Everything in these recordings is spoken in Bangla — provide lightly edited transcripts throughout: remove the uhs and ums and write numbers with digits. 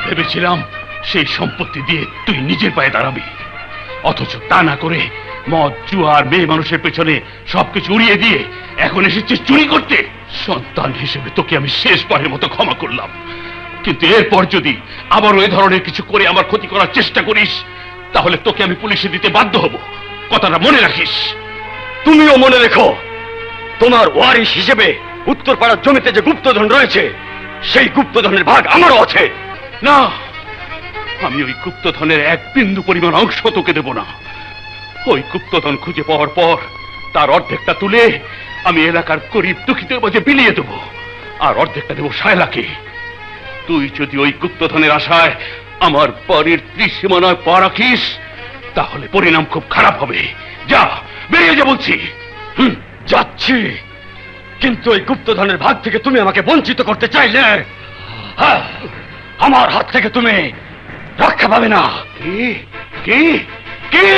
ভেবেছিলাম সেই সম্পত্তি দিয়ে তুই নিজের পায়ে দাঁড়াবি, অথচ তা না করে মদ জুয়া আর মেয়ে মানুষের পেছনে সবকিছু উড়িয়ে দিয়ে এখন এসেছিস চুরি করতে। সন্তান হিসেবে তোকে আমি শেষবারের মতো ক্ষমা করলাম, কিন্তু এরপর যদি আবারও এ ধরনের কিছু করে আমার ক্ষতি করার চেষ্টা করিস তাহলে তোকে আমি পুলিশে দিতে বাধ্য হব, কথাটা মনে রাখিস। তুমিও মনে রেখো, তোমার ওয়ারিশ হিসেবে উত্তরপাড়ার জমিতে যে গুপ্তধন রয়েছে সেই গুপ্তধনের ভাগ আমারও আছে। না, আমি ওই গুপ্তধনের এক বিন্দু পরিমাণ অংশ তোকে দেব না। ওই গুপ্তধন খুঁজে পাওয়ার পর তার অর্ধেকটা তুলে আমি এলাকার গরিব দুঃখীদের মাঝে বিলিয়ে দেব, আর অর্ধেকটা দেব শায়লাকে। তুই যদি ওই গুপ্তধনের আশায় আমার বাড়ির ত্রিসীমানায় পা রাখিস তাহলে পরিণাম খুব খারাপ হবে। যা, বেরিয়ে যা বলছি। যাচ্ছি, কিন্তু ওই গুপ্তধনের ভাগ থেকে তুমি আমাকে বঞ্চিত করতে চাইলে হ্যাঁ, আমার হাত থেকে তুমি রক্ষা পাবে না। কি কি কি?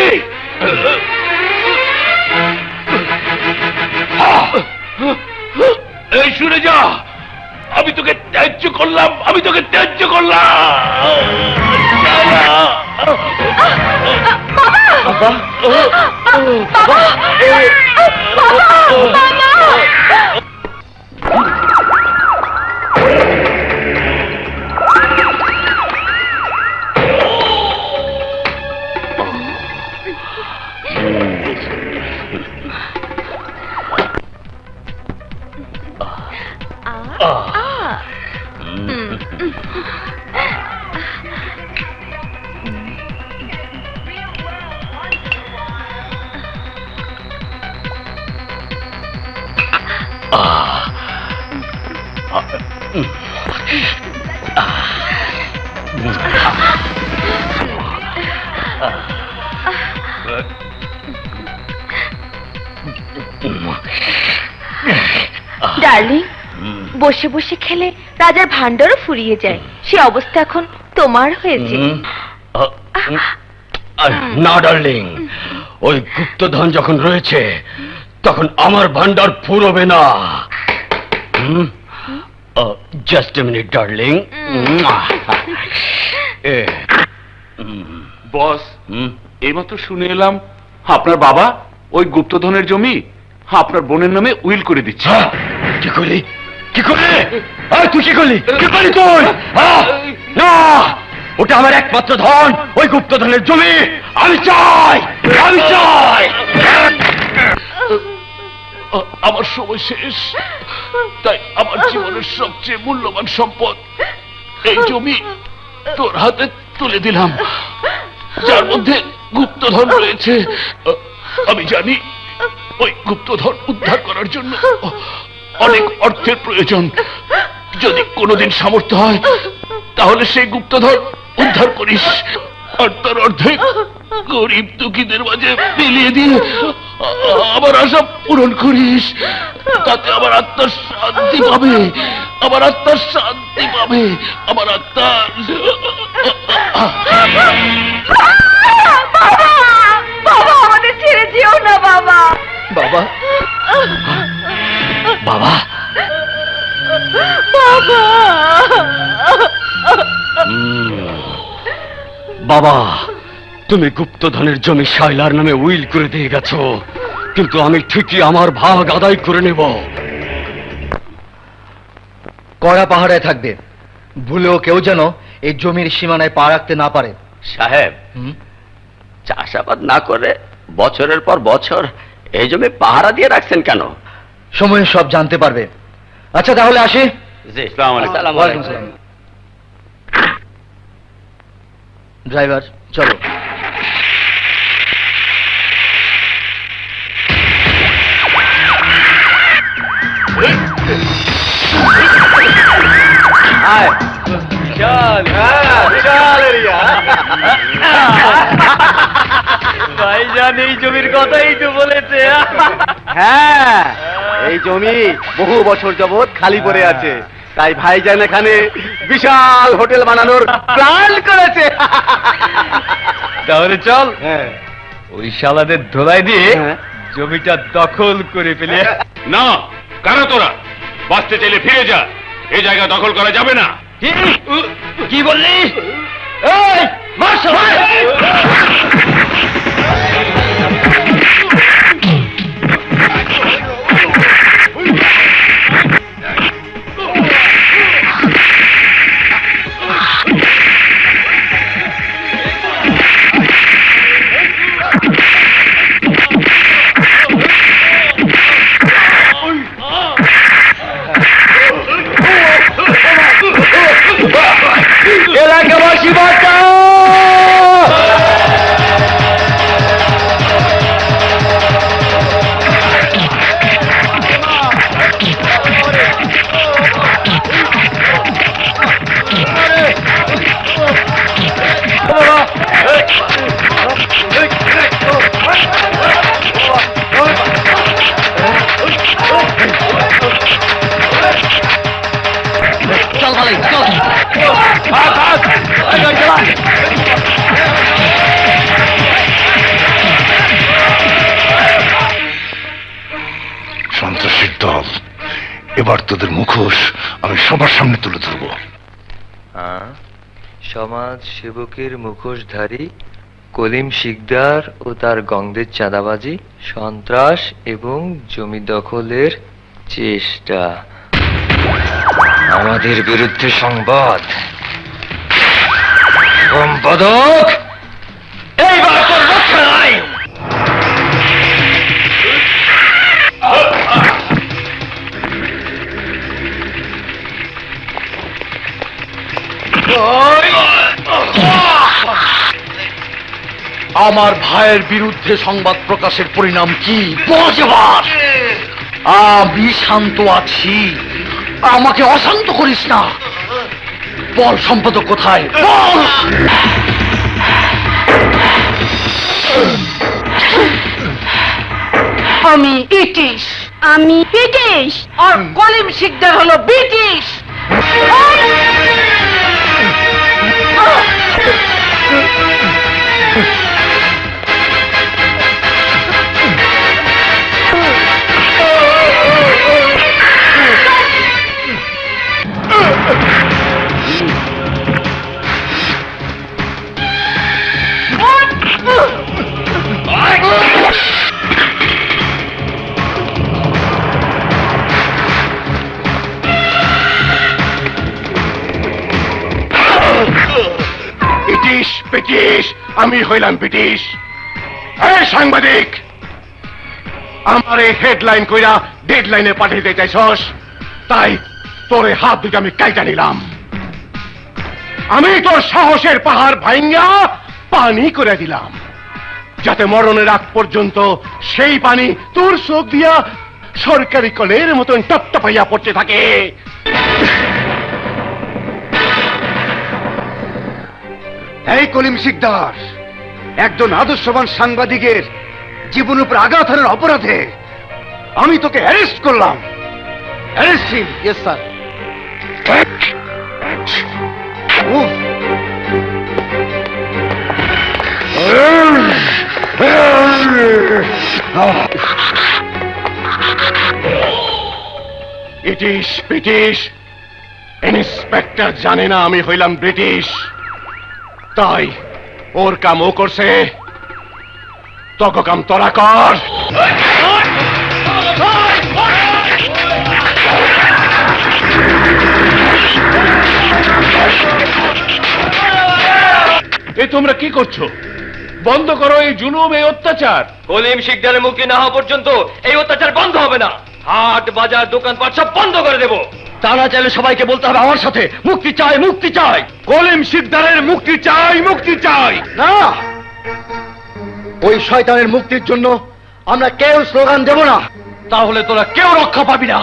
এই শুনে যা, আমি তোকে ত্যায্য করলাম, আমি তোকে ত্যায্য করলাম। ডার্লিং, বসে বসে খেলে রাজার ভান্ডারও ফুরিয়ে যায়, সে অবস্থা এখন তোমার হয়েছে। না ডার্লিং, ওই গুপ্তধন যখন রয়েছে তখন আমার ভান্ডার ফুরবে না। Just a minute darling. Boss, এইমাত্র শুনে এলাম আপনার বাবা ওই গুপ্তধনের জমি আপনার বোনের নামে উইল করে দিচ্ছে। কি করলি? কি করলি? তুই কি করলি? কি করলি তুই? না, ওটা আমার একমাত্র ধন, ওই গুপ্তধনের জমি আমি চাই, আমি চাই। আমার সময় শেষ, তাই আমার জীবনের সবচেয়ে মূল্যবান সম্পদ এই জমি তোর হাতে তুলে দিলাম, যার মধ্যে গুপ্তধন রয়েছে। আমি জানি ওই গুপ্তধন উদ্ধার করার জন্য অনেক অর্থের প্রয়োজন। যদি কোনোদিন সামর্থ্য হয় তাহলে সেই গুপ্তধন উদ্ধার করিস, আর তার অর্ধেক গরিব দুঃখীদের মাঝে বিলিয়ে দিয়ে আমার আশা পূরণ করিস। তাতে আমার আত্মার শান্তি পাবে, আমার আত্মার শান্তি পাবে, আমার আত্মা। বাবা, আমাদের ছেড়ে যেও না বাবা। বাবা, বাবা, বাবা, বাবা, তুমি গুপ্তধনের জমি শায়লার নামে উইল করে দিয়ে গেছো, কিন্তু আমি ঠিকই আমার ভাগ আদায় করে নেব। কড়া পাহারায় থাকবে, ভুলেও কেউ যেন এই জমির সীমানায় পা রাখতে না পারে। সাহেব, চাষাবাদ না করে বছরের পর বছর এই জমি পাহারা দিয়ে রাখছেন কেন? সময় সব জানতে পারবে। আচ্ছা তাহলে আসি। জি, আসসালামু আলাইকুম। ওয়ালাইকুম সালাম। ড্রাইভার চলো। চল, চল রিয়া। ভাইজান এই জমির কথাই তো বলেছে। হ্যাঁ, এই জমি বহু বছর যাবৎ খালি পড়ে আছে, তাই ভাইজান এখানে বিশাল হোটেল বানানোর প্ল্যান করেছে। তাহলে চল, ওই শালাদের ধোলাই দিয়ে জমিটা দখল করে ফেলে। না, কারা তোরা? বাঁচতে চাইলে ফিরে যা, এই জায়গা দখল করা যাবে না। কি বললি? এই মার্শাল! এলাকাবাসী বাঁচাও! চল ভাই চল! সন্ত্রাসীর দল, এবার তোদের মুখোশ আমি সবার সামনে তুলে ধরব। সমাজ সেবকের মুখোশধারী কলিম শিকদার ও তার গংদের চাঁদাবাজি, সন্ত্রাস এবং জমি দখলের চেষ্টা। আমাদের বিরুদ্ধে সংবাদ। সম্পাদক, এইবার তোর রক্ষা নাই। আমার ভাইয়ের বিরুদ্ধে সংবাদ প্রকাশের পরিণাম কি? বজবার! আমি শান্ত আছি, আমাকে অশান্ত করিস না। বল সম্পাদক কোথায়? বল! আমি ব্রিটিশ, আমি ব্রিটিশ, আর কলিম শিকদার হলো ব্রিটিশ। ব্রিটিশ ব্রিটিশ, আমি হইলাম ব্রিটিশ। এই সাংবাদিক, আমার এই হেডলাইন কইরা ডেডলাইনে পাঠিয়ে দিতে চাইছস, তাই তোরে হাত দুটো আমি কাইটা নিলাম। আমি তোর সাহসের পাহাড় ভাঙ্গা পানি করে দিলাম, যাতে মরণের আগ পর্যন্ত সেই পানি তোর চোখ দিয়া সরকারি কলের মতন টপটপাইয়া পড়তে থাকে। এই কলিম শিকদার, একজন আদর্শবান সাংবাদিকের জীবনের উপর আঘাত হানার অপরাধে আমি তোকে অ্যারেস্ট করলাম। Arrest him. Yes sir. British British, inspector জানে না আমি হইলাম ব্রিটিশ, তাই ওর কাম ও করছে, তক কাম তোরা কর। এ তোমরা কি করছো? বন্ধ করো এই জুলুম, এই অত্যাচার। কলিম শিকদারের মুক্তি না হওয়া পর্যন্ত এই অত্যাচার বন্ধ হবে না। হাট বাজার দোকানপাট সব বন্ধ করে দেব। তা না চাইলে সবাইকে বলতে হবে আমার সাথে, মুক্তি চাই মুক্তি চাই। কলিম শিকদারের মুক্তি চাই, মুক্তি চাই। না, ওই শয়তানের মুক্তির জন্য আমরা কেউ স্লোগান দেব না। তাহলে তোরা কেউ রক্ষা পাবি না।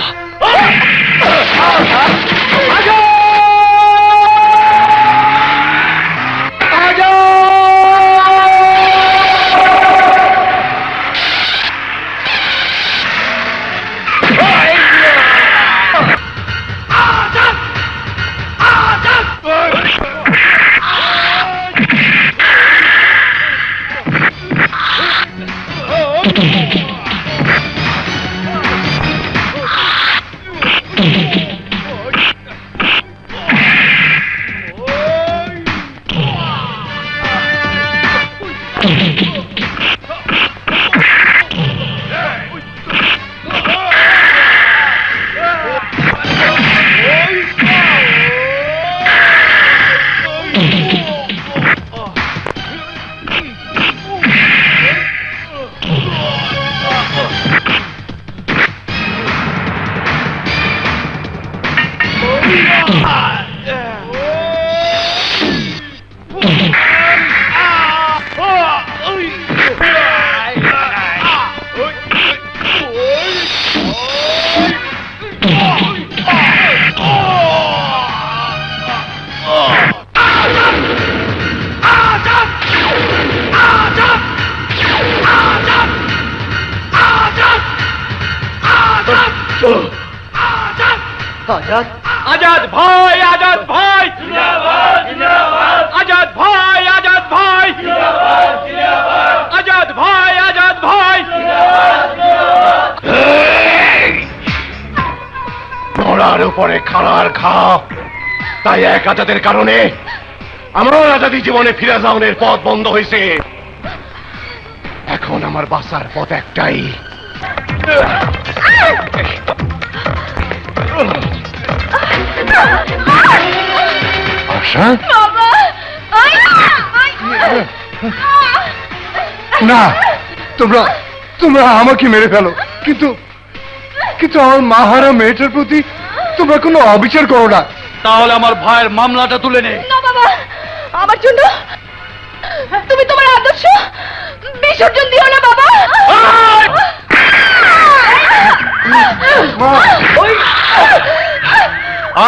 আজাদ, আজাদ ভাই, আজাদ ভাই, আজাদ ভাই, আজাদ ভাই, আজাদ ভাই, আজাদ ভাই। মরার উপরে খাড়ার খা, তাই এক আজাদের কারণে আমার আজাদি জীবনে ফিরে যাওয়ার পথ বন্ধ হয়েছে। এখন আমার বাঁচার পথ একটাই। আশা, না, তোমরা তোমরা আমাকে মেরে ফেলো, কিন্তু কিন্তু আমার মাহারা মেয়েটার প্রতি তোমরা কোনো অবিচার করো না। তাহলে আমার ভাইয়ের মামলাটা তুলে নে। না বাবা, আমার জন্য তুমি তোমার আদর্শ বিসর্জন দিও না বাবা।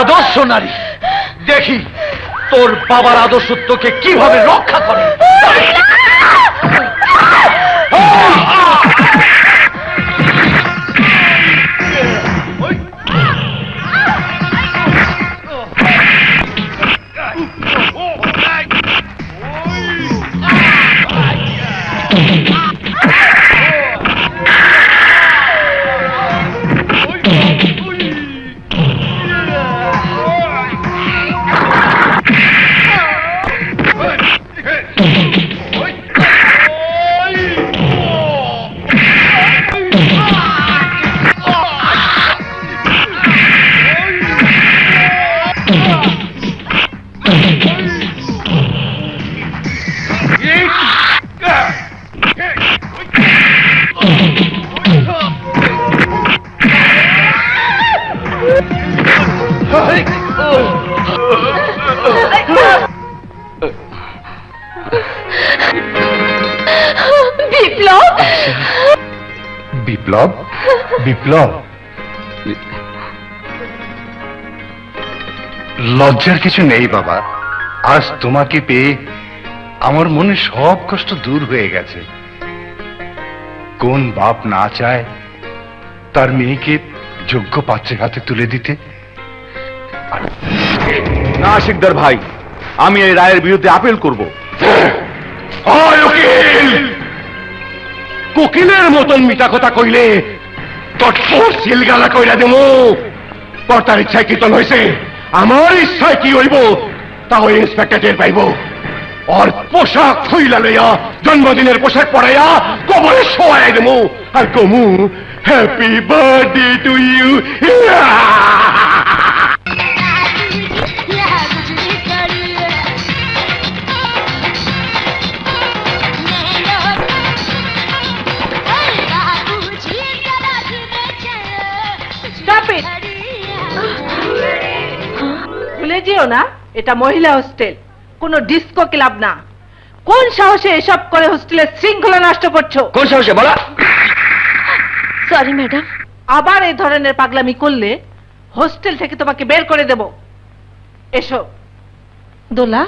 আদর্শ নারী, দেখি তোর বাবার আদর্শ তোকে কিভাবে রক্ষা করে। বিপ্লব, বিপ্লব, বিপ্লব, লজ্জার কিছু নেই বাবা। আজ তোমাকে পেয়ে আমার মনে সব কষ্ট দূর হয়ে গেছে। কোন বাপ না চায় তার মেয়েকে যোগ্য পাত্রের হাতে তুলে দিতে? না শিকদার ভাই, আমি এই রায়ের বিরুদ্ধে আপিল করব। কোকিলের মতন মিঠা কথা কইলে তোর সিলগালা কইরা দেব। কর্তার ইচ্ছায় কীর্তন হয়েছে, আমার ইচ্ছায় কি হইব তা ওই ইন্সপেক্টর টের পাইব। আর পোশাক খুইলা লইয়া জন্মদিনের পোশাক পরাইয়া কবরে শোয়াই দেবো আর কমু হ্যাপি বার্থডে টু ইউ। ভুলে যেও না, এটা মহিলা হোস্টেল, কোনো ডিস্কো ক্লাব না। কোন সাহসে এসব করে হোস্টেলের শৃঙ্খলা নষ্ট করছো? কোন সাহসে বলা? Sorry madam. আবার এই ধরনের পাগলামি করলে হোস্টেল থেকে তোমাকে বের করে দেব। এসো। দোলা,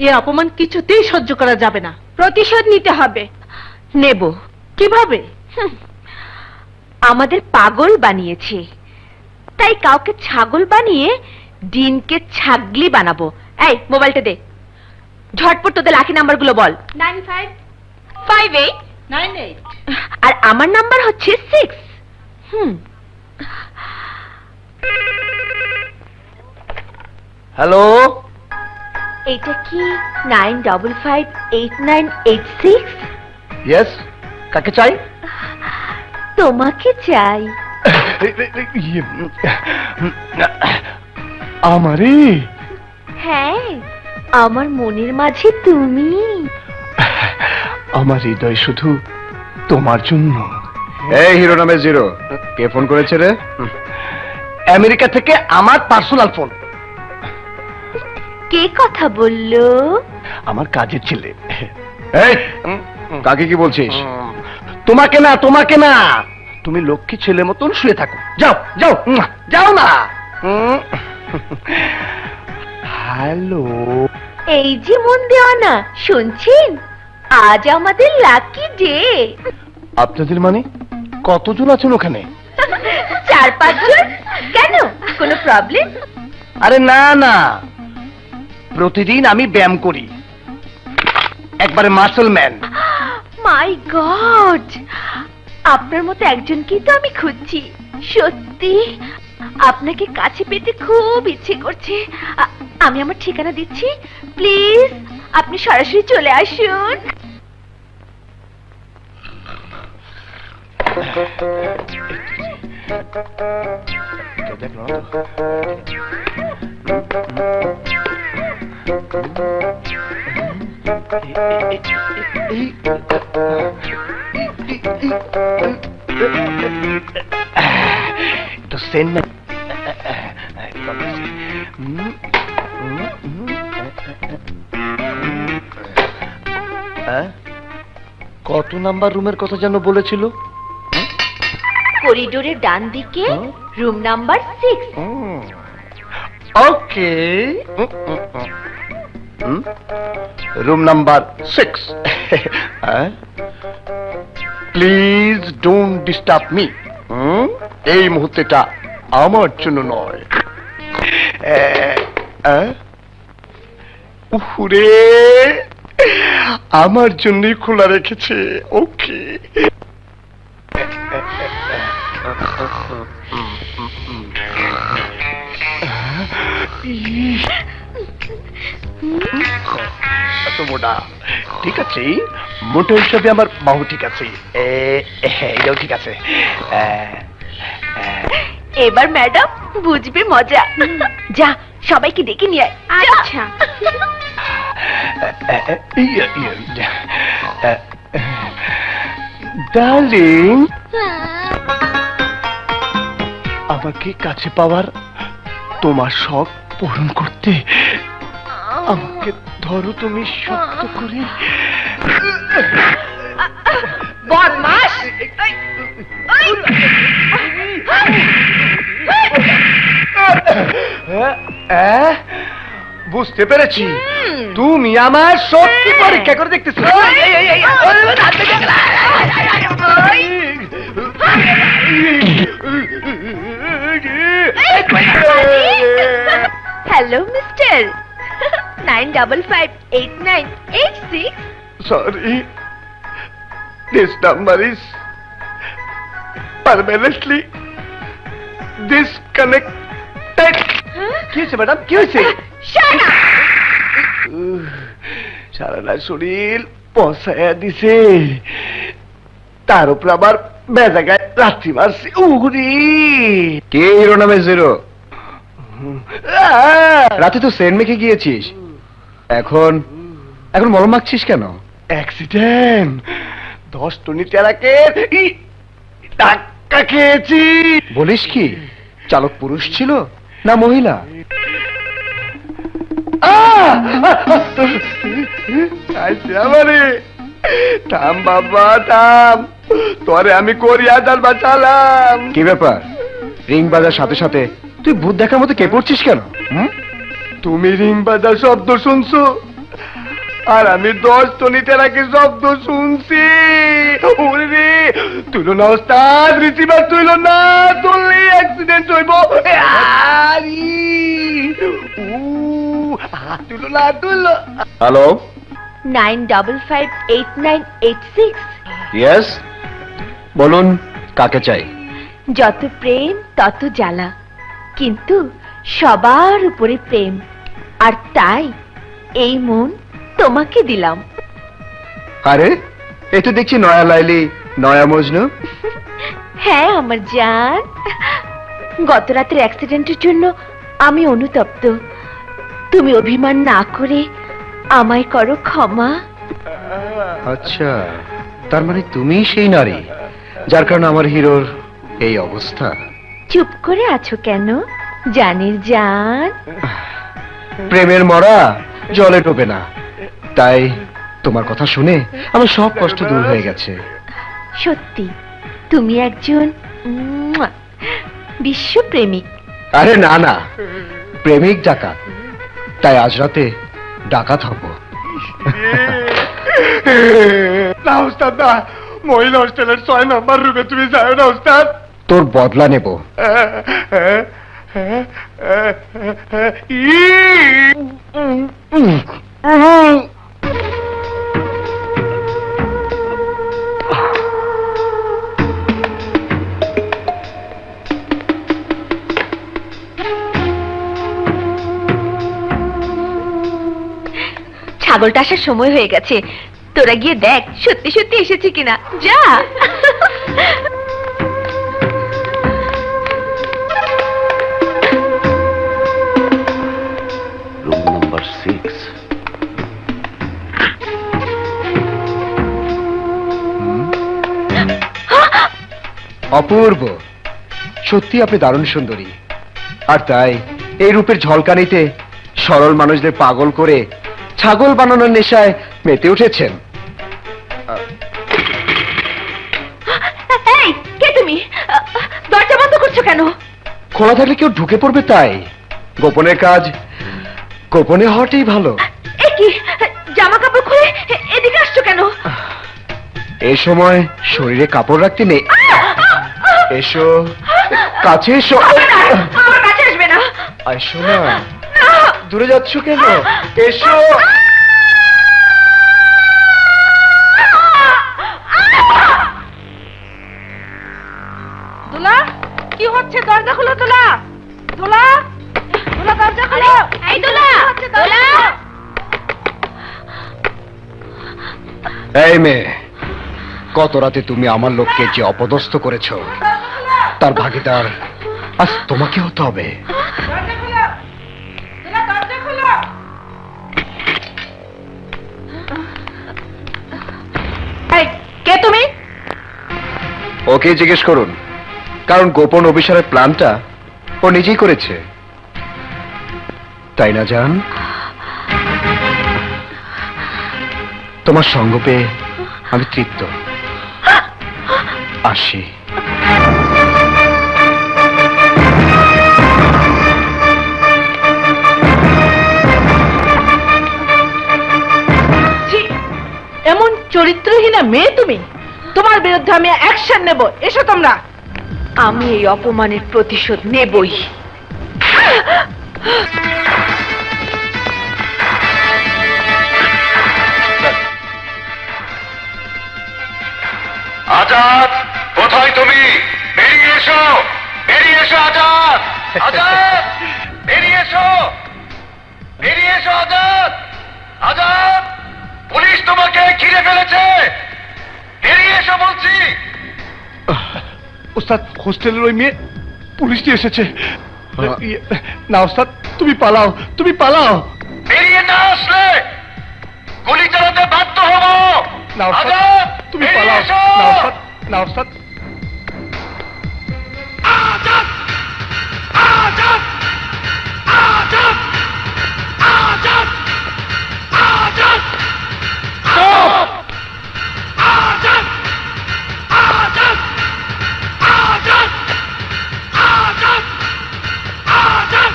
এর অপমান কিছুতেই সহ্য করা যাবে না। প্রতিশোধ নিতে হবে। নেব। কিভাবে? আমাদের পাগল বানিয়েছে, তাই কাউকে ছাগল বানিয়ে ডিনকে ছাগলি বানাবো। এই মোবাইলটা দে, ঝটপট তোদের লাকি নাম্বারগুলো বল। 955898 আর আমার নাম্বার হচ্ছে 6। হ্যালো, এটা কি 955896? ইয়েস, কাকে চাই? তোমাকে চাই। আমারে? হ্যাঁ, আমার মনের মাঝে তুমি। আমার হৃদয় শুধু তোমার জন্য। এই হিরো নামে জিরো, কে ফোন করেছে রে? আমেরিকা থেকে আমার পার্সোনাল ফোন। কে কথা বললো? আমার কাজের ছেলে। এই কাকে কি বলছিস? তোমাকে না, তোমাকে না, তুমি লক্ষ্মী ছেলে মতন শুয়ে থাকো। যাও যাও, যাও না। হ্যালো, এই যে মন দেওয়া না, শুনছেন? আজ আমাদের লাকি ডে। আপনাদের মানে কতজন আছেন ওখানে? 4-5 জন। কেন, কোনো প্রবলেম? আরে না না, প্রতিদিন আমি ব্যায়াম করি, একবারে মাসল ম্যান। মাই গড, আপনার মতো একজনকেই তো আমি খুঁজছি। সত্যি আপনাকে কাছে পেতে খুব ইচ্ছে করছে। আমি আমার ঠিকানা দিচ্ছি, প্লিজ আপনি সরাসরি চলে আসুন। তো সেন না। কত নাম্বার রুমের কথা যেন বলেছিল? করিডোরের ডান দিকে room number 6। Okay, room number 6। Please don't disturb me. এই মুহূর্তেটা আমার জন্য নয়। উহুরে, আমার জন্যই খোলা রেখেছে। ওকে, এত মোটা ঠিক আছে, মোটা হিসাবে আমার বাহু ঠিক আছে, এটাও ঠিক আছে। এবার ম্যাডাম বুঝবে মজা। যা, সবাইকে ডেকে নিয়ে আয়। আচ্ছা। ডার্লিং, আমাকে কাছে পাওয়ার তোমার শখ পূরণ করতে আমাকে ধরো তুমি শক্ত করে। বদমাশ! বুঝতে পেরেছি, তুমি আমার শক্তি পরীক্ষা করে দেখতেছো। Hello mister, 9558986। Sorry, this number is permanently disconnected. কি হয়েছে ম্যাডাম, কি হয়েছে? সারা না শরীর পচায়া দিছে, তার উপর আবার বেজাগায় লাথি মারছে। উহুরি, কে হিরো নামে জিরো? রাতে তো সেন্ট মেখে গিয়েছিস, এখন মলম মাখছিস কেন? অ্যাক্সিডেন্ট, 10 টনি চালাকে ধাক্কা খেয়েছি। বলিস কি, চালক পুরুষ ছিল না মহিলা? আমারে থাম বাবা থাম, তোরে আমি কোরিয়াদার বাঁচালাম। কি ব্যাপার, রিং বাজার সাথে সাথে তুই ভূত দেখার মতো কে পড়ছিস কেন? তুমি রিং বাজার শব্দ শুনছো, আর আমি 10 টনি টেরাকে শব্দ শুনছি। ওরে তুইলো না ওস্তাদ, রিসিভার তুইলো না, তুললে অ্যাক্সিডেন্ট হইব। তুইলো না, তুইলো। হ্যালো, 9558986। ইয়েস, বলুন কাকে চাই? যত প্রেম তত জ্বালা, কিন্তু সবার উপরে প্রেম, আর তাই এই মন তোমাকে দিলাম। আরে এই তো দেখছি নয়া লাইলি নয়া মজনু। হ্যাঁ আমার জান, গত রাতের অ্যাক্সিডেন্টের জন্য আমি অনুতপ্ত। তুমি অভিমান না করে আমায় করো ক্ষমা। আচ্ছা, তার মানে তুমি সেই নারী যার কারণে আমার হিরোর এই অবস্থা। চুপ করে আছো কেন জানের জান? প্রেমের মরা জলে ডোবে না, তাই তোমার কথা শুনে আমার সব কষ্ট দূর হয়ে গেছে। সত্যি তুমি একজন বিশ্বপ্রেমিক। আরে না না, প্রেমিক ডাকাত, তাই আজ রাতে ডাকাত হব। না উস্তাদ না, মহিলা হোস্টেলের 6 নম্বর রুমে তুমি যাও না উস্তাদ। তোর বদলা নেব। ছাগলটা আসার সময় হয়ে গেছে, তোরা গিয়ে দেখ সত্যি সত্যি এসেছে কিনা। যা। Room number 6। অপূর্ব, সত্যি আপনি দারুণ সুন্দরী। আর তাই এই রূপের ঝলকানিতে সরল মানুষদের পাগল করে ছাগল বানানোর নেশায় মেতে উঠেছেন। এই, কে তুমি? দরজা বন্ধ করছো কেন? খোলা থাকলে কেউ ঢুকে পড়বে, তাই গোপনের কাজ গোপনে হওয়াটাই ভালো। এ কি, জামা কাপড় খুলে এদিকে আসছো কেন? এই সময় শরীরে কাপড় রাখতে নেই। এসো কাছে এসো। আমার কাছে আসবে না। এসো না, দূরে যাচ্ছ কেন? এসো। দোলা, কি হচ্ছে? দরজা খুলো দোলা। দোলা, দোলা দরজা খুলো। এই দোলা, দোলা। এই মেয়ে, কত রাতে তুমি আমার লোককে যে অপদস্থ করেছ, তার ভাগিদার আজ তোমাকে হতে হবে। দরজা খুলো। দোলা দরজা খুলো। এই, কে তুমি? ওকে জিজ্ঞেস করুন, কারণ গোপন অভিসারের প্ল্যানটা ও নিজেই করেছে, তাই না জান? তোমার সঙ্গ পেয়ে আমি তৃপ্ত। আসি। ছি, এমন চরিত্রহীনা মেয়ে তুমি। তোমার বিরুদ্ধে আমি অ্যাকশন নেব। এসো তোমরা। আমি এই অপমানের প্রতিশোধ নেবই। আজাদ, কোথায় তুমি? বেরিয়ে এসো, বেরিয়ে এসো আজাদ। আজাদ, বেরিয়ে এসো, বেরিয়ে এসো আজাদ। আজাদ, পুলিশ তোমাকে ঘিরে ফেলেছে, বেরিয়ে এসো বলছি। উস্তাদ, হোস্টেলের ওই মেয়ে পুলিশ দিয়ে এসেছে। না উস্তাদ, তুমি পালাও, তুমি পালাও। বেরিয়ে না আসলে গুলি চালাতে বাধ্য হব। না উস্তাদ, আজাদ, তুমি বেরিয়ে পালাও। এসো। না উস্তাদ, না উস্তাদ। আজাদ, আজাদ, আজাদ, আজাদ, আজাদ, স্টপ! আজাদ, আজাদ, আজাদ, আজাদ, আজাদ,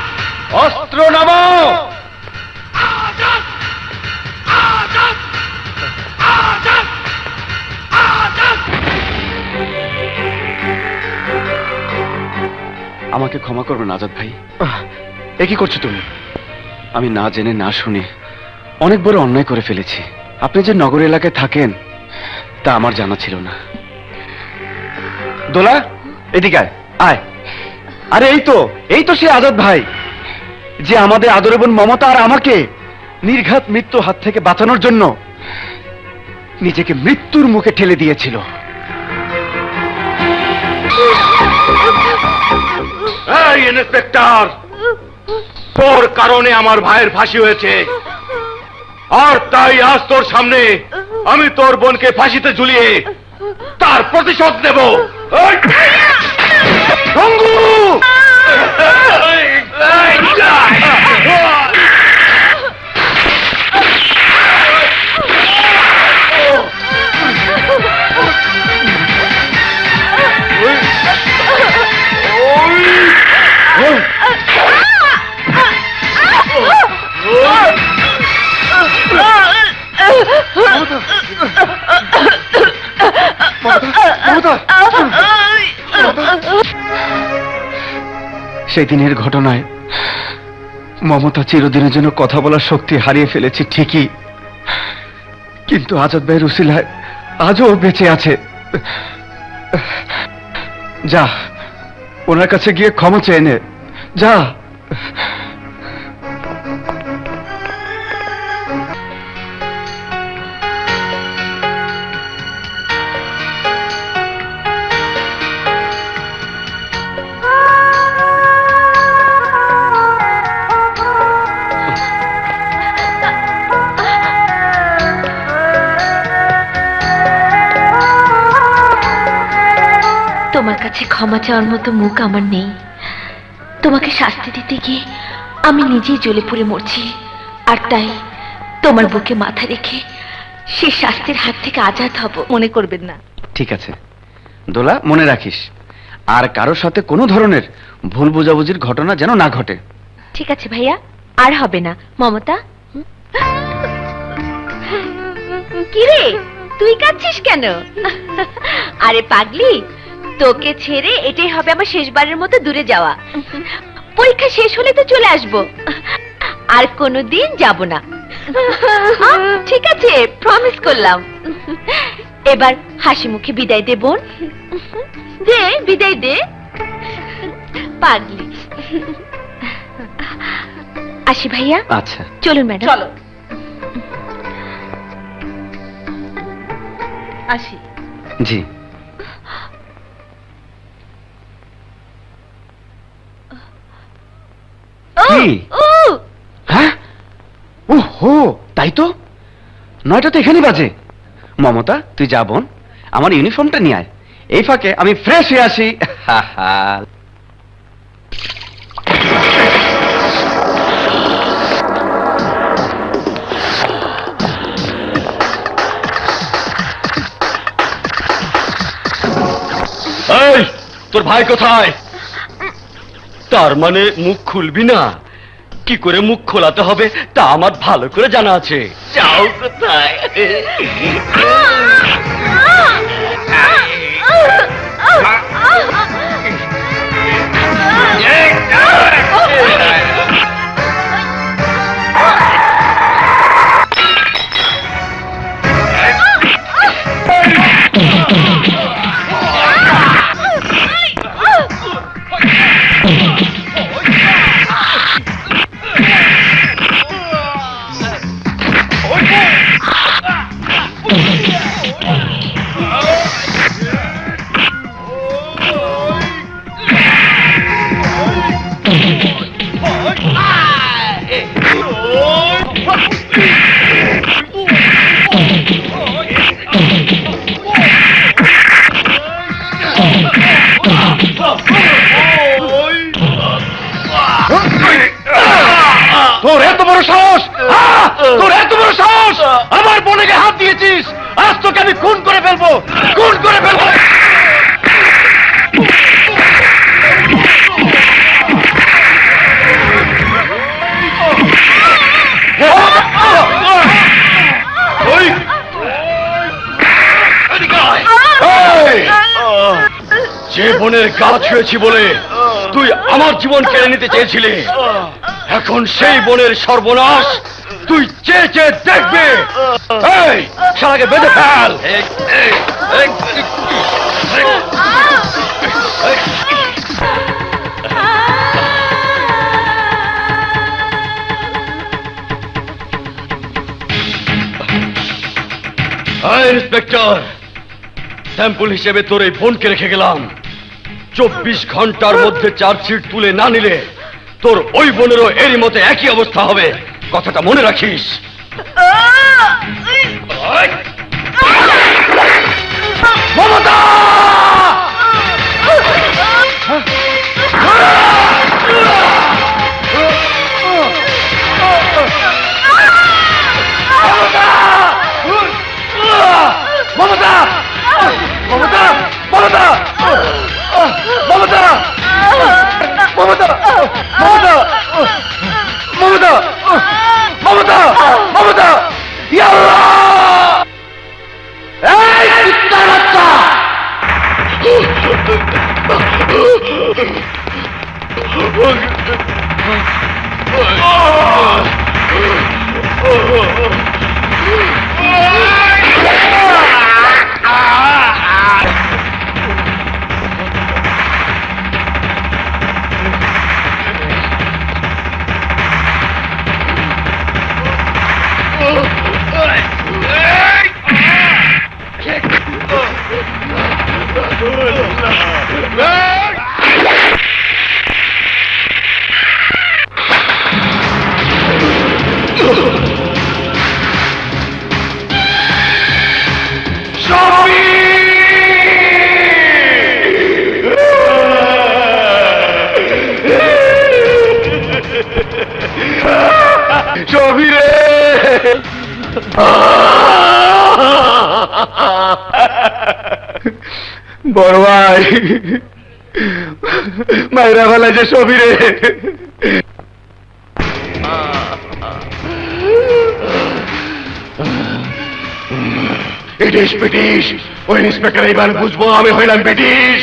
অস্ত্র নামাও। আজাদ, আজাদ, আজাদ, আজাদ। আমাকে ক্ষমা করবেন আজাদ ভাই, এ কি করছো তুমি? আমি না জেনে না শুনে অনেক বড় অন্যায় করে ফেলেছি। আপনি যে নগর এলাকায় থাকেন তা আমার জানা ছিল না। দোলা, এদিকে আয়, আয়। আরে এই তো সে আজাদ ভাই, যে আমাদের আদরে বোন মমতা আর আমাকে নির্ঘাত মৃত্যুর হাত থেকে বাঁচানোর জন্য নিজেকে মৃত্যুর মুখে ঠেলে দিয়েছিল। এই ইন্সপেক্টর, তোর কারণে আমার ভাইয়ের ফাঁসি হয়েছে, আর তাই আজ তোর সামনে আমি তোর বোনকে ফাঁসিতে ঝুলিয়ে তার প্রতিশোধ নেব। এই! রঙ্গু! সেই দিনের ঘটনায় মমতা চিরদিনের জন্য কথা বলার শক্তি হারিয়ে ফেলেছি ঠিকই, কিন্তু আজাদ ভাইয়ের উসিলায় আজও ও বেঁচে আছে। যা, ওনার কাছে গিয়ে ক্ষমা চেয়ে নে, যা। তোমার কাছে ক্ষমা চাওয়ার মতো মুখ আমার নেই। তোমাকে শাস্তি দিতে গিয়ে আমি নিজেই জ্বলে পুড়ে মরছি, আর তাই তোমার বুকে মাথা রেখে সে শাস্তির হাত থেকে আজাদ হব। মনে করবেন না। ঠিক আছে দোলা, মনে রাখিস আর কারোর সাথে কোনো ধরনের ভুল বোঝাবুঝির ঘটনা যেন না ঘটে। ঠিক আছে ভাইয়া, আর হবে না। মমতা, কিরে তুই কাঁদছিস কেন? আরে পাগলি, তোকে ছেড়ে এটাই হবে আমার শেষবারের মতো দূরে যাওয়া। পরীক্ষা শেষ হলে তো চলে আসবো, আর কোনোদিন যাব না। ঠিক আছে, প্রমিস করলাম। এবার হাসি মুখে বিদায় দে বোন, দে বিদায় দে পাগলি। আসি ভাইয়া। আচ্ছা চলুন ম্যাডাম। চলো আসি। জি। কি? হ্যাঁ, ও হো, তাই তো 9টা তো এখানেই বাজে। মমতা তুই যা বোন, আমার ইউনিফর্মটা নিয়ে আয়, এই ফাঁকে আমি ফ্রেশ হয়ে আসি। এই, তোর ভাই কোথায়? তার মানে মুখ খুলবি না? কি করে মুখ খোলাতে হবে তা আমার ভালো করে জানা আছে। যাও কোথায়? তোর এত বড় সাহস! তোর এত বড় সাহস! আমার বোনকে হাত দিয়েছিস! আজ তোকে আমি খুন করে ফেলবো, খুন করে ফেলবো! যে বোনের গা ছুঁয়েছি বলে তুই আমার জীবন কেড়ে নিতে চেয়েছিলি, এখন সেই বোনের সর্বনাশ তুই চেয়ে চেয়ে দেখবে। এই শালাকে বেঁধে ফেল। ইন্সপেক্টর, স্যাম্পল হিসেবে তোর এই বোনকে রেখে গেলাম। 24 ঘন্টার মধ্যে চার্জশিট তুলে না নিলে তোর ওই বোনেরও এরই মতো একই অবস্থা হবে, কথাটা মনে রাখিস। মমতা! মমতা! মমতা! মমতা! মমতা! মমতা! মমতা! মমতা! মমতা মমতা ইয়া আল্লাহ! এই কুত্তার বাচ্চা! শফিরে বড় ভাই মায়েরা ভালা যে শফিরে ব্রিটিশ ব্রিটিশ ওই ইন্সপেক্টর এবার বুঝবো আমি হইলাম ব্রিটিশ।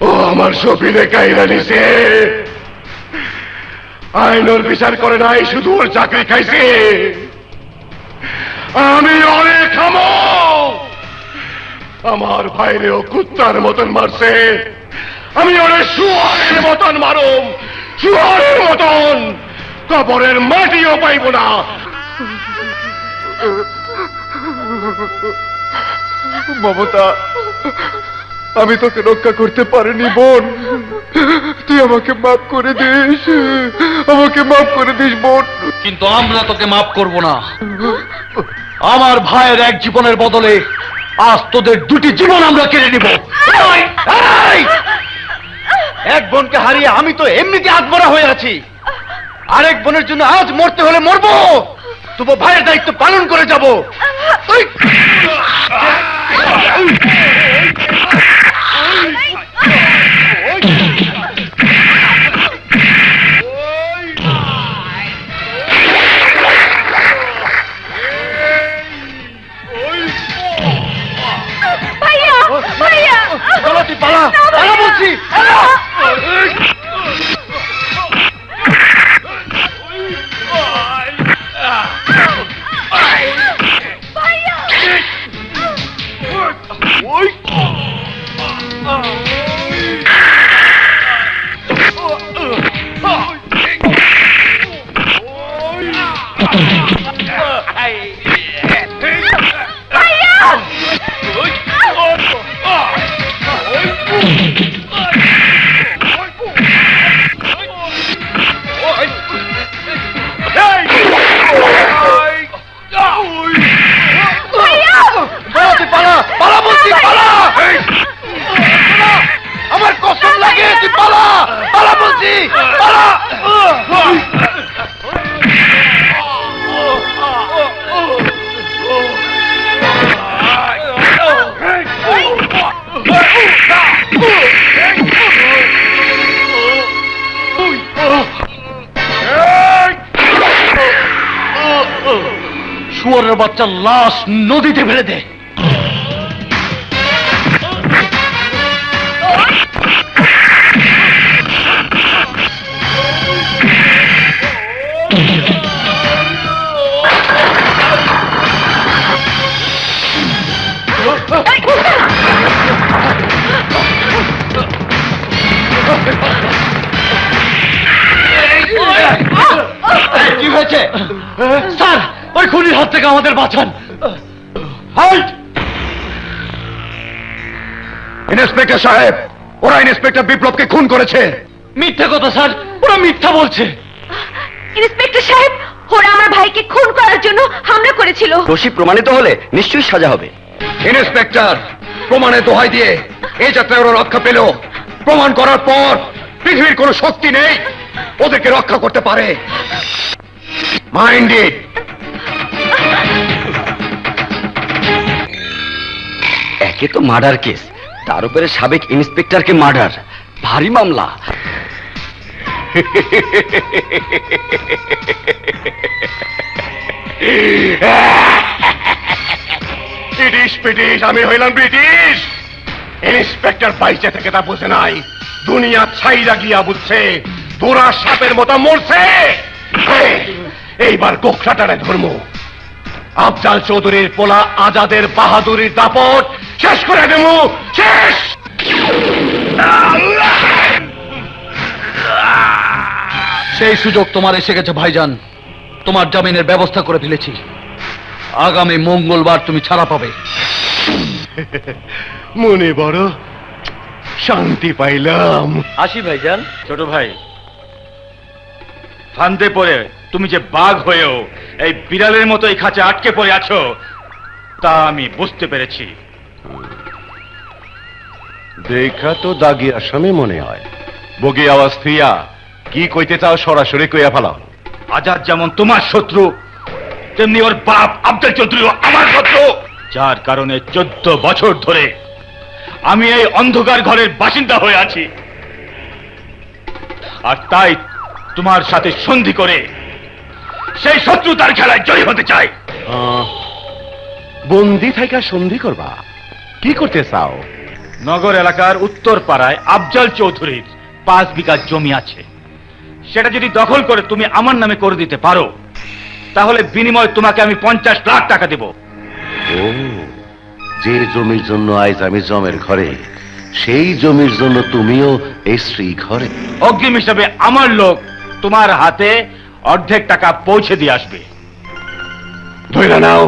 ও আমার শফিরে কাইরা নিছে, আইন ওর বিচার করে নাই, শুধু ওর চাকরি খাইছে। আমি অনেক খামো, আমার ভাইরেও কুত্তার মতন মারছে, আমি অনেক শুয়ারের মতন মারুম, শুয়ারের মতন, কবরের মাটিও পাইব না। মমতা আমি তোকে রক্ষা করতে পারিনি বোন, তুই আমাকে মাফ করে দিস, আমাকে মাফ করে দিস বোন। কিন্তু আমরা তোকে মাফ করব না। আমার ভাইয়ের এক জীবনের বদলে আজ তোদের দুটি জীবন আমরা কেড়ে নিব। এই! এক বোনকে হারিয়ে আমি তো এমনিতে আত্মরা হয়ে আছি, আরেক বোনের জন্য আজ মরতে হলে মরবো, তবু ভাইয়ের দায়িত্ব পালন করে যাব। ভাইয়া ভাইয়া চলো তুই পালা, পালা বলছি, পালা! আমার কসম লাগে, তুই পালা, পালা বলছি, পালা! শুয়োরের বাচ্চার লাশ নদীতে ফেলে দে। কি হয়েছে স্যার, ওই খুনির হাত থেকে আমাদের বাঁচান। ইন্সপেক্টর সাহেব, ওরা ইন্সপেক্টর বিপ্লবকে খুন করেছে। মিথ্যা কথা স্যার, ওরা মিথ্যা বলছে। ইন্সপেক্টর সাহেব, ওরা আমার ভাইকে খুন করার জন্য হামলা করেছিল। দোষী প্রমাণিত হলে নিশ্চয়ই সাজা হবে। ইন্সপেক্টর, প্রমাণে দোহাই দিয়ে এই যাত্রায় ওরা রক্ষা পেল। প্রমাণ করার পর পৃথিবীর কোনো শক্তি নেই ওদেরকে রক্ষা করতে পারে। Mind it. একে তো মার্ডার কেস, তার উপরে সাবেক ইন্সপেক্টরকে মার্ডার, ভারী মামলা। ব্রিটিশ ব্রিটিশ, আমি হইলাম ব্রিটিশ। ইন্সপেক্টর বাইচে থেকে তা বুঝে নাই, দুনিয়া ছাইরা গিয়া বুঝছে তোরা সাপের মতো মরছে। এইবার গোখরাটারে ধর্ম আফজাল চৌধুরীর পোলা আজাদের বাহাদুরির দাপট শেষ করে দেব, শেষ। সেই সুযোগ তোমার এসে গেছে ভাইজান, তোমার জামিনের ব্যবস্থা করে ফেলেছি। আগামী মঙ্গলবার তুমি ছাড়া পাবে। মনে বড় শান্তি পাইলাম। আসি ভাইজান। ছোট ভাই, ফান্দে পড়ে তুমি যে বাঘ হয়েও এই বিড়ালের মতো এই খাঁচে আটকে পড়ে আছো তা আমি বুঝতে পেরেছি। দেখা তো দাগি আসামি মনে হয়। বগি আওয়াজ থুইয়া কি কইতে চাও সরাসরি কইয়া ফেলাও। আজাদ যেমন তোমার শত্রু, তেমনি ওর বাপ আব্দুল চৌধুরীও আমার শত্রু, যার কারণে 14 বছর ধরে আমি এই অন্ধকার ঘরের বাসিন্দা হয়ে আছি। আর তাই তোমার সাথে সন্ধি করে সেই শত্রুতার খেলায় জয়ী হতে চাই। বন্দি থাইকা সন্ধি করবা? কি করতে চাও? নগর এলাকার উত্তর পাড়ায় আফজাল চৌধুরীর 5 বিঘা জমি আছে, সেটা যদি দখল করে তুমি আমার নামে করে দিতে পারো তাহলে বিনিময়ে তোমাকে আমি 50 লাখ টাকা দেব। ও, যে জমির জন্য আজ আমি জমের ঘরে, সেই জমির জন্য তুমিও এই শ্রী ঘরে। অগ্রিম হিসাবে আমার লোক তোমার হাতে অর্ধেক টাকা পৌঁছে দিয়ে আসবে। ধইরা নাও,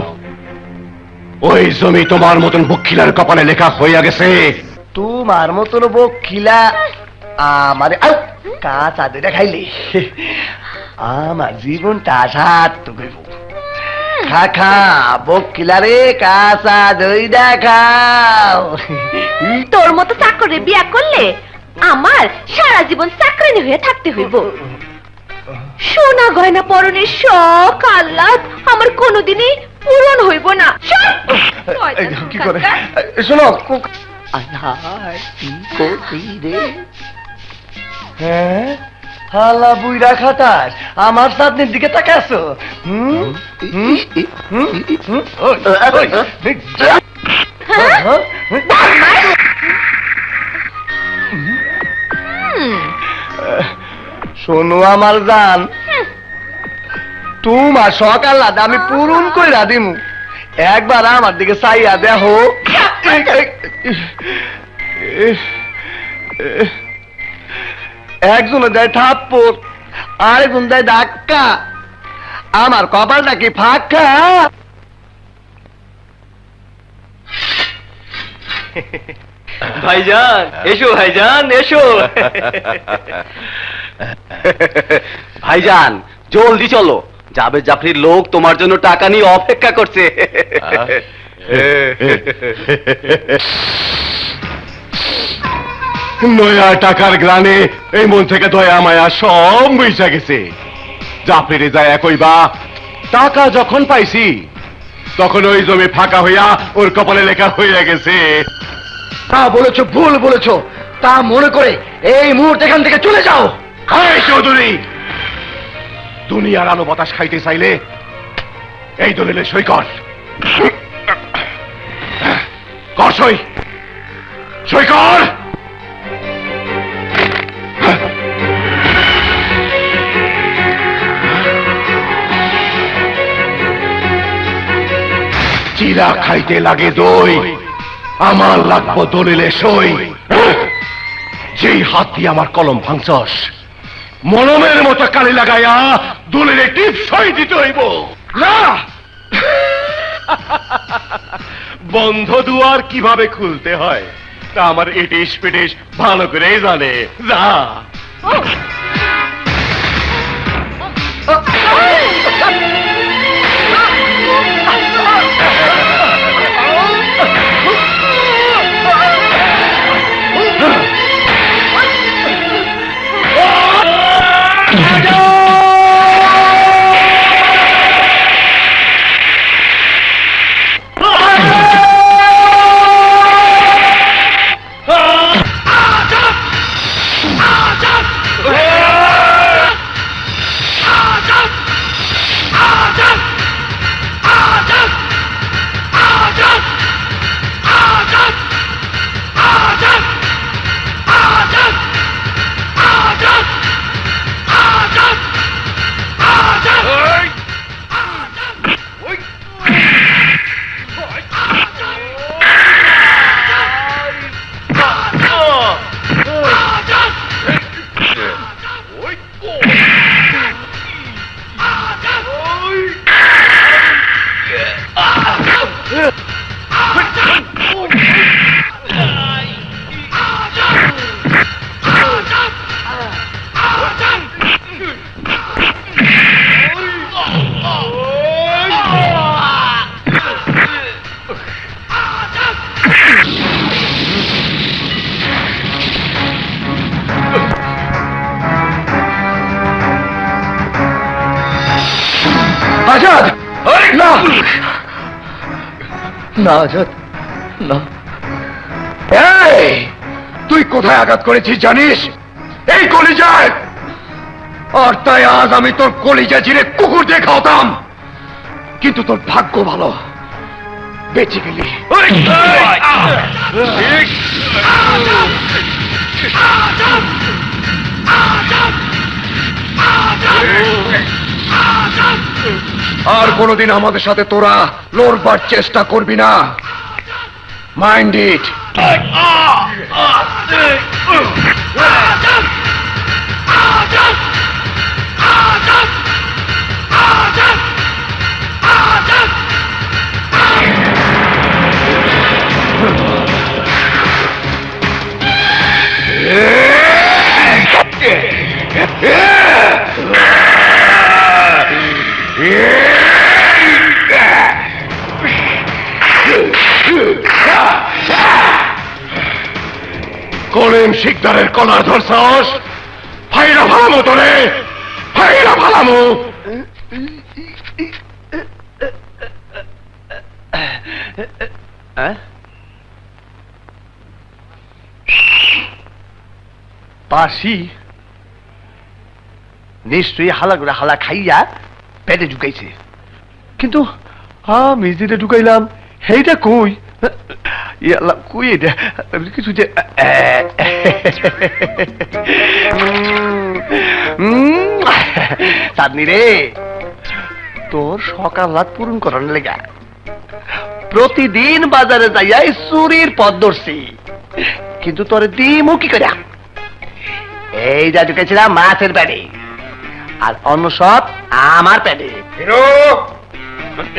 ওই জমি তোমার মতন বকিলার কপালে লেখা হইয়া গেছে। তোমার মতন বকিলা আমারে কাঁচা দুইটা খাইলে আমার জীবনটা সার্থক হইব। খা খা বকিলা রে, কাঁচা দইটা খাও। তোর মতো চাকরে বিয়া করলে আমার সারা জীবন চাকরানি হয়ে থাকতে হইব। সোনা গয়না পরনের শখ আহ্লাদ আমার কোনোদিনই পূরণ হইব না। কি করে শোনো, কি করছি রে? হ্যাঁ, হালা বুইরা খাটাস, আমার সামনের দিকে তাকাছো? শোনো আমার জান, তোমার সকাল আমি পূরণ কইরা দিমু। একবার আমার দিকে চাইয়া দেখো। একজনে দেয় থাপ্পড়, আরেকজন দেয় ধাক্কা। আমার কপালটা কি ফাঁকা? ভাইজান এসো, ভাইজান এসো। ভাইজান জলদি চলো, জাবেদ জাফরির লোক তোমার জন্য টাকা নিয়ে অপেক্ষা করছে। নয়া টাকার গ্রানে এই মন থেকে দয়া মায়া সব মিশা গেছে। জাফরিরে যায় কইবা, টাকা যখন পাইছি তখন ওই জমি ফাঁকা হইয়া ওর কপালে লেখা হইয়া গেছে। তা বলেছো, ভুল বলেছো। তা মনে করে এই মুহূর্তে এখান থেকে চলে যাও। এই চৌধুরী, দুনিয়ার আলো বাতাস খাইতে চাইলে এই দলিলে সই কর। কর সই, সই কর। চিরা খাইতে লাগে দই, আমার লাগবো দলিলে সই। যেই হাত দিয়ে আমার কলম ভাঙছস, মলমের মতো কালি লাগাইয়া দলিলে টিপ সই দিতে হইব। না, বন্ধ দুয়ার কিভাবে খুলতে হয় তা আমার ইটিস পিটিস ভালো করেই জানে। যা। আজাদ না না আজাদ না। এই তুই কোথায় আঘাত করেছিস জানিস? এই কলিজায়। আর তাই আজ আমি তোর কলিজা চিরে কুকুর দিয়ে খাওয়াতাম, কিন্তু তোর ভাগ্য ভালো, বেঁচে গেলি। আর কোনোদিন আমাদের সাথে তোরা লড়বার চেষ্টা করবি না, মাইন্ড ইট। কলিম শিকদারের কলার ধরছস, ভাইরা ভালামো তোরে, ভাইরা ভালামো। বাসি নিশ্চয়ই হালা করে হালা খাইয়া পেটে ঢুকাইছে, কিন্তু আমি যেটা ঢুকাইলাম সেইটা কই? ইয়াল্লা কই এটা কিছু যে চাঁদনি রে, তোর সকাল রাত পূরণ করার লেগা প্রতিদিন বাজারে যাইয়া চুরির পথ ধরছি, কিন্তু তোরে দিমু কি করে? এই যা ঢুকেছিলাম মাছের প্যাডে, আর অন্য সব আমার প্যাডে। হিরো,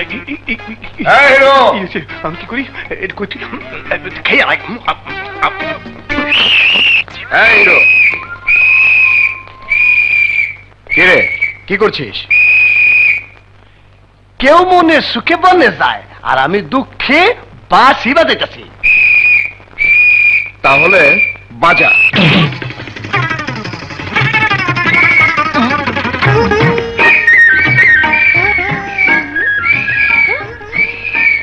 এই হিরো, আমি কি করি? খেয়ে এই হিরো, কে রে, কি করছিস? কেউ মনে সুখে বনে যায়, আর আমি দুঃখে বাঁশি বাজাইতেছি। তাহলে বাজা।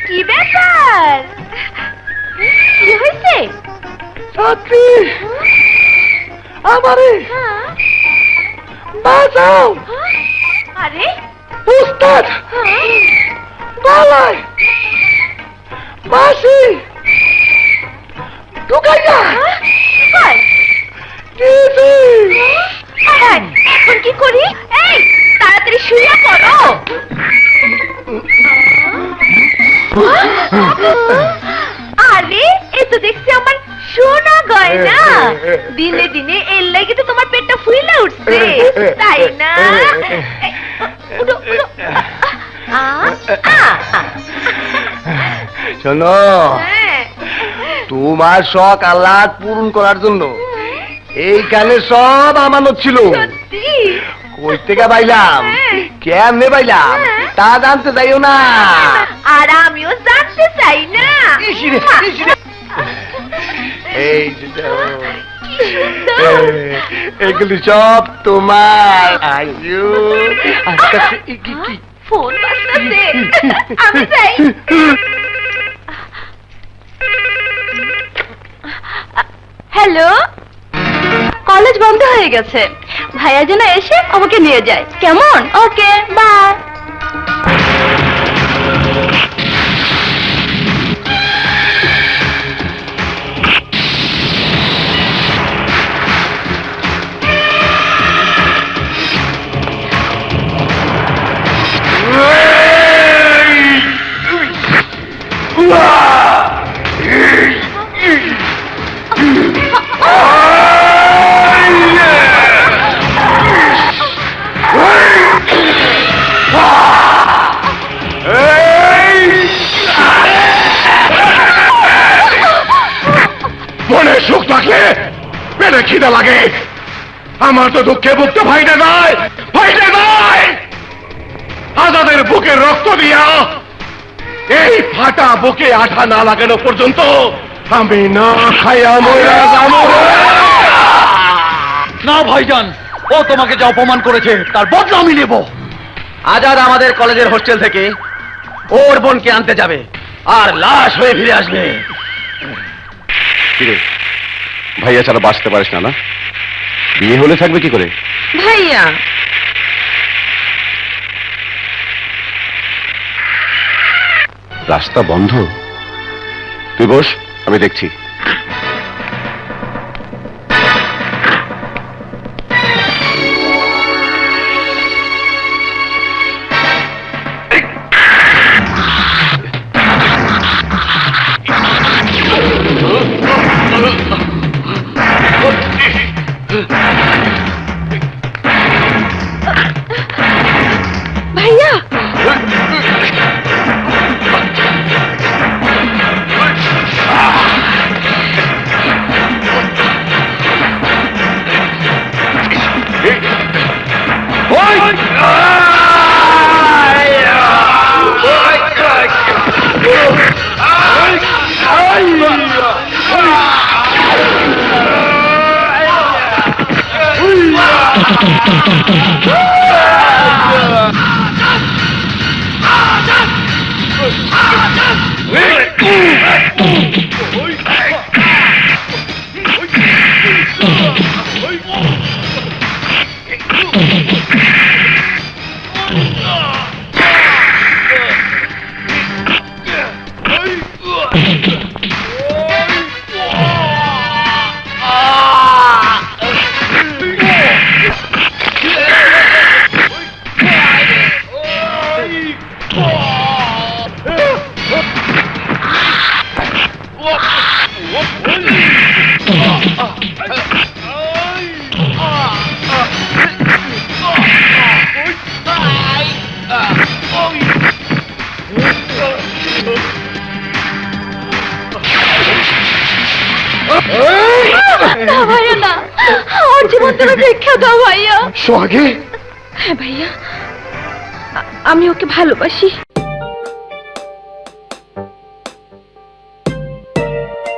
কি ব্যাপার? কি হয়েছে? ছাত্রী আমারে হ্যাঁ? বাঁচাও, আরে উস্তাদ হ্যাঁ? গলায় বাঁশি ঢুকাইয়া কই? দিয়েছি। আয়, এখন কি করি? এই তাড়াতাড়ি শুয়ে পড়ো। আরে এ তো দেখছি আমার সোনা গয়না। দিনে দিনে এর লাগি তো তোমার পেটটা ফুইলা উঠছে, তাই না? এই, উঠো, উঠো। আ, আ, আ। শোনো, হ্যাঁ। তোমার শখ আহ্লাদ পূরণ করার জন্য এইখানে সব আমানত ছিল। সত্যি? কই থেকে পাইলাম, কেমনে পাইলাম তা জানতে যাইও না। আর আমিও জানতে চাই না। ইসিরে, ইসিরে। এই যে দেখো, কি সুন্দর। এগুলি সব তোমার। আইয়ো, আজকে কি কি ফোন বাজতেছে, আমি যাই। হ্যালো, কলেজ বন্ধ হয়ে গেছে, ভাইয়া যেন এসে আমাকে নিয়ে যায়, কেমন? ওকে, বাই। খিদা লাগে, আমার তো দুঃখে বুকটা ফাইটে যায়, ফাইটে যায়। আজাদের বুকের রক্ত দিয়া এই ফাটা বুকে আঠা না লাগানো পর্যন্ত আমি না খাইয়া মইরা যাবো রে। না ভাইজান, ও তোমাকে যে অপমান করেছে তার বদলা আমি নেব। আজাদ আমাদের কলেজের হোস্টেল থেকে ওর বোনকে আনতে যাবে আর লাশ হয়ে ফিরে আসবে। কিরে ভাইয়া ছাড়া বাঁচতে পারিস না? না বিয়ে হলে থাকবে কি করে? ভাইয়া রাস্তা বন্ধ, তুই বস, আমি দেখছি। ভাইয়া না ভাইয়া না, আমার জীবন তুমি ভিক্ষা দাও ভাইয়া। সোহাগে, হ্যাঁ ভাইয়া, আমি ওকে ভালোবাসি।